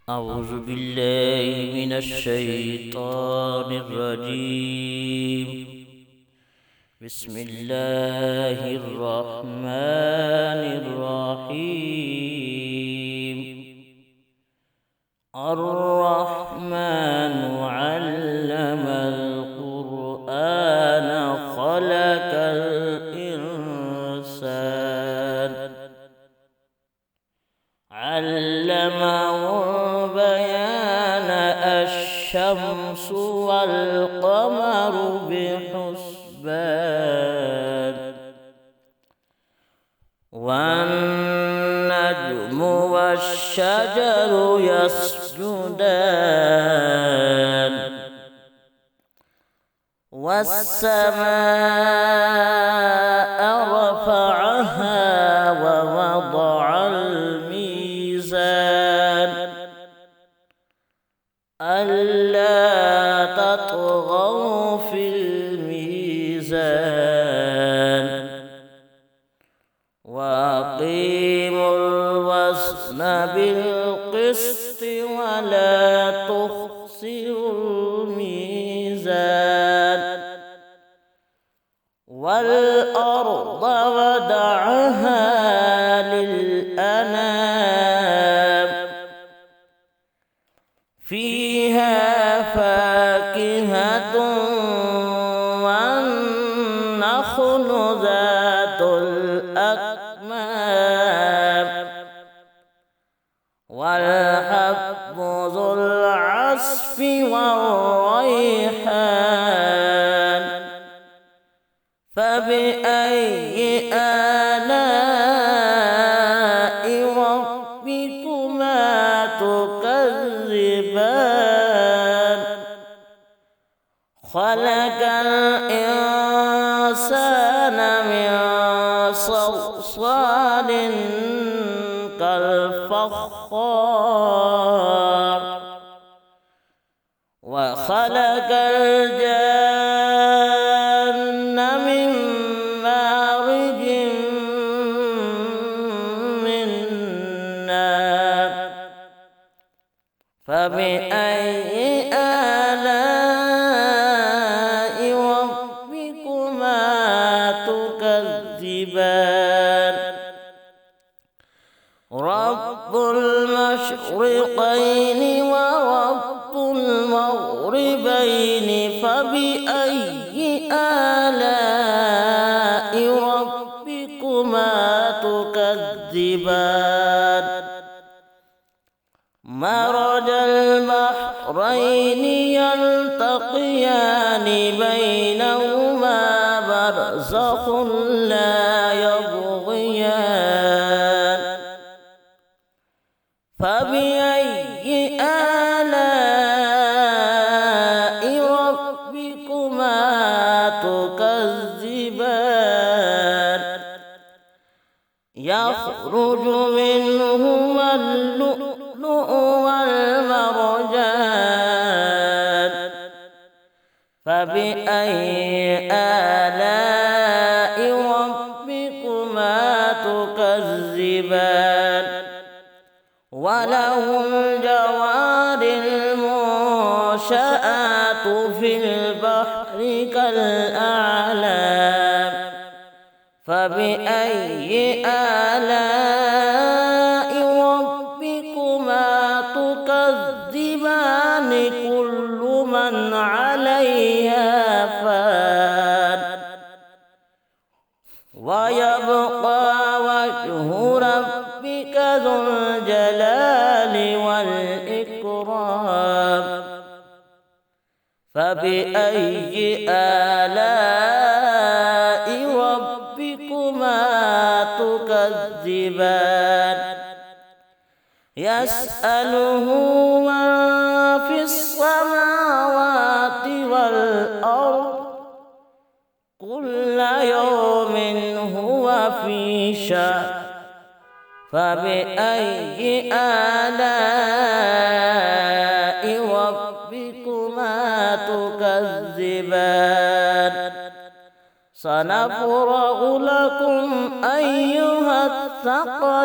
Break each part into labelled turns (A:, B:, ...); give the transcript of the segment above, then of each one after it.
A: أعوذ بالله من الشيطان الرجيم. بسم الله الرحمن الرحيم. الرحمن علم القرآن خلق الإنسان علمه بيان الشمس والقمر بحسبان والنجم والشجر يسجدان والسماء رفعها ووضع الميزان ألا تطغوا في الميزان وأقيموا الوزن بالقسط ولا تخسروا الميزان والأرض وضعها للأنام فيها فاكهة والنخل ذات الأكمام والحب ذو العصف والريحان فبأي آلاء ربكما تكذبان خلق الإنسان من صلصال كالفخار وخلق الجن من مارج من نار فبأي آلاء ربكما تكذبان رب المشرقين ورب المغربين فبأي آلاء ربكما تكذبان مرج البحرين يلتقيان بينهما برزخ لا يبغيان فبأي آلاء ربكما تكذبان يخرج منهما اللؤلؤ والمرجان فبأي آلاء ربكما تكذبان وله الجوار المنشآت في البحر كالأعلام فبأي آلاء ربكما تكذبان كل من عليها فان ويبقى وجه ربك ذو الجلال والإكرام فبأي آلاء ربكما تكذبان يسأله من في السماوات والأرض كل يوم هو في شأن فبأي آلاء ربكما تكذبان سنفرغ لكم أيها الثقلان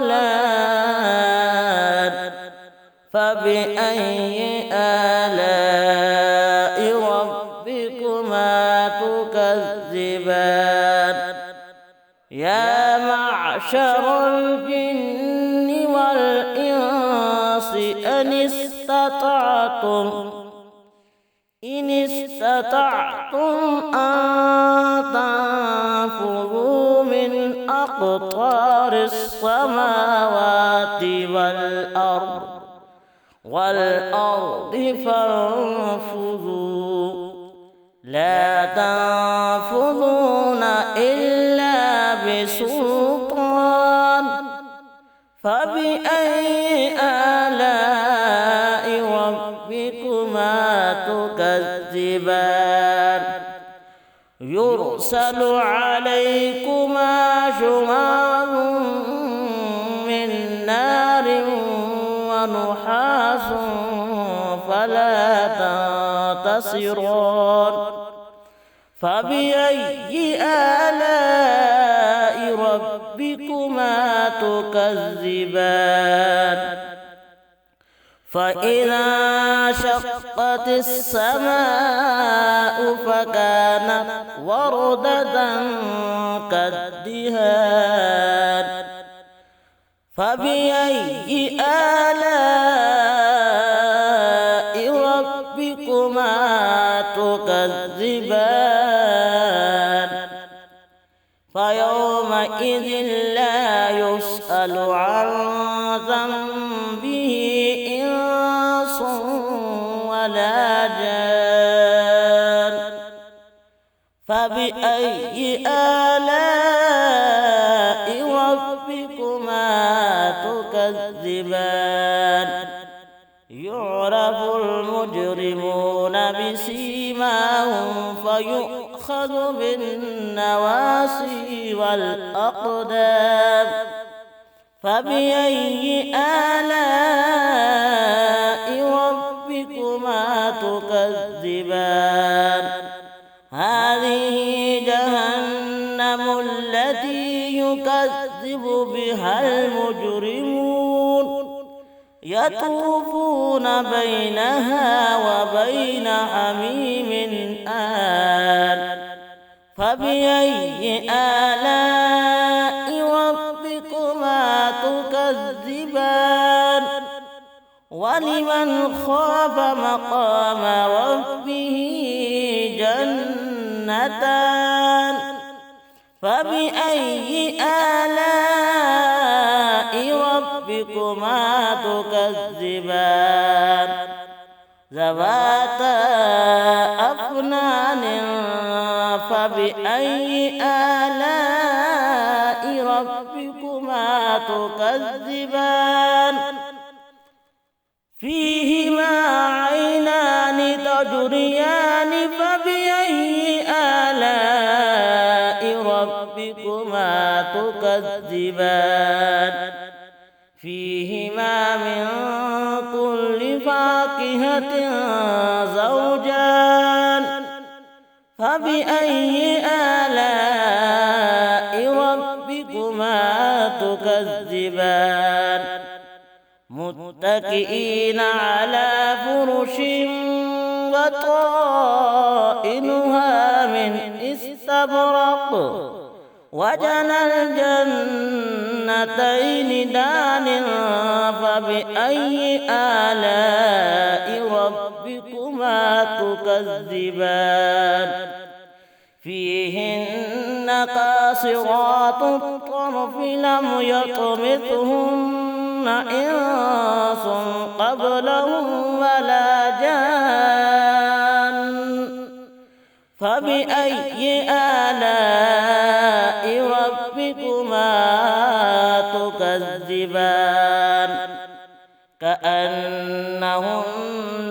A: فبأي آلاء ربكما تكذبان يا معشر الجن والإنس إن استطعتم أن تنفذوا من أقطار السماوات والأرض فانفذوا لا تنفذون إلا بسلطان فبأي آلاء ربكما تكذبان يرسل عليكما شواظ من نار ونحاس فلا تنتصران فبأي آلاء ربكما تكذبان فإذا شقت السماء فكانت وردة كالدهان فبأي آلاء ربكما تكذبان فيومئذ لا يسأل عن ذنبه إنس ولا جان فبأي آلاء ربكما تكذبان يعرف المجرمون بسيماهم فيؤخذ بالنواصي والأقدام فبأي آلاء ربكما تكذبان هذه جهنم التي يكذب بها المجرمون يطوفون بينها وبين حميم آن فبأي آلاء ربكما تكذبان ولمن خاف مقام ربه جنتان فبأي آلاء ربكما تكذبان ذواتا أفنان فبأي آلاء ربكما تكذبان فيهما عينان تجريان فبأي آلاء ربكما تكذبان فيهما من كل فاكهة زوجان فبأي آلاء ربكما تكذبان متكئين على فرش وطائنها من استبرق وجنى الجنتين دان فبأي آلاء ربكما تكذبان فيهن قاصرات الطرف لم يطمثهن إنس قبلهم ولا جان فبأي آلاء ربكما تكذبان كأنهن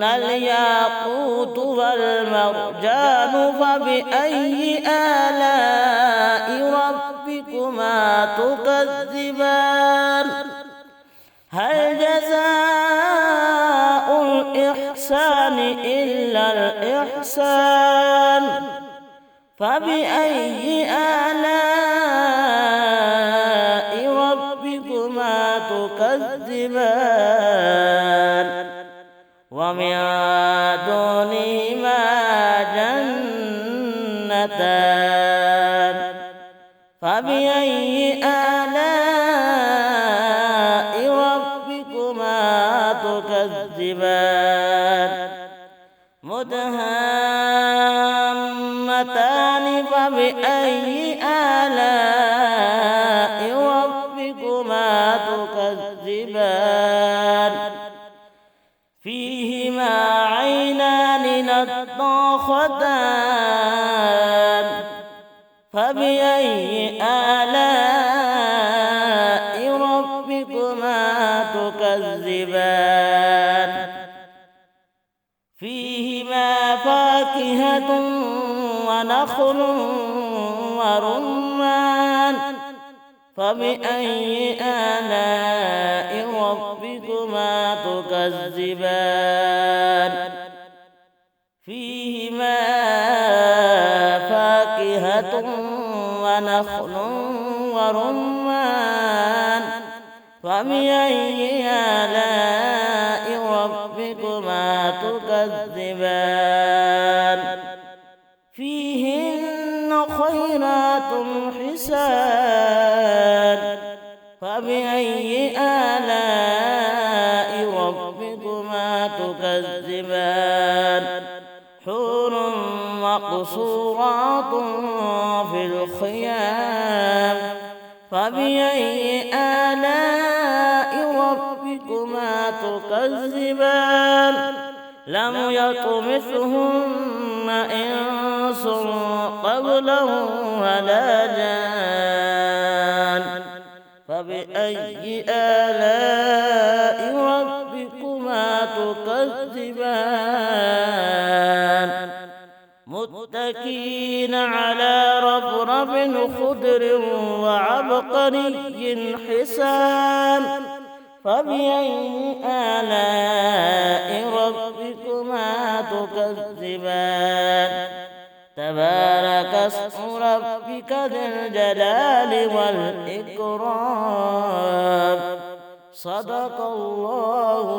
A: الياقوت والمرجان فبأي آلاء ربكما تكذبان هل جزاء الإحسان إلا الإحسان فبأي آلاء ربكما تكذبان ربكما تكذبان مدهامتان فبأي آلاء ربكما تكذبان فيهما عينان نضاختان فبأي آلاء ربكما تكذبان فيهما فاكهة ونخل ورمان فبأي آلاء ربكما تكذبان فيهما فاكهة ونخل ورمان فبأي آلاء ربكما تكذبان فيهن خيرات حسان فبأي آلاء ربكما تكذبان حور مقصورات في الخيام فبأي آلاء ربكما تكذبان لم يطمثهن إنس قبلهم ولا جان فبأي آلاء ربكما تكذبان متكئين على رفرف خضر وعبقري حسان فبأي آلاء ربكما تكذبان تبارك اسم ربك ذي الجلال والإكرام صدق الله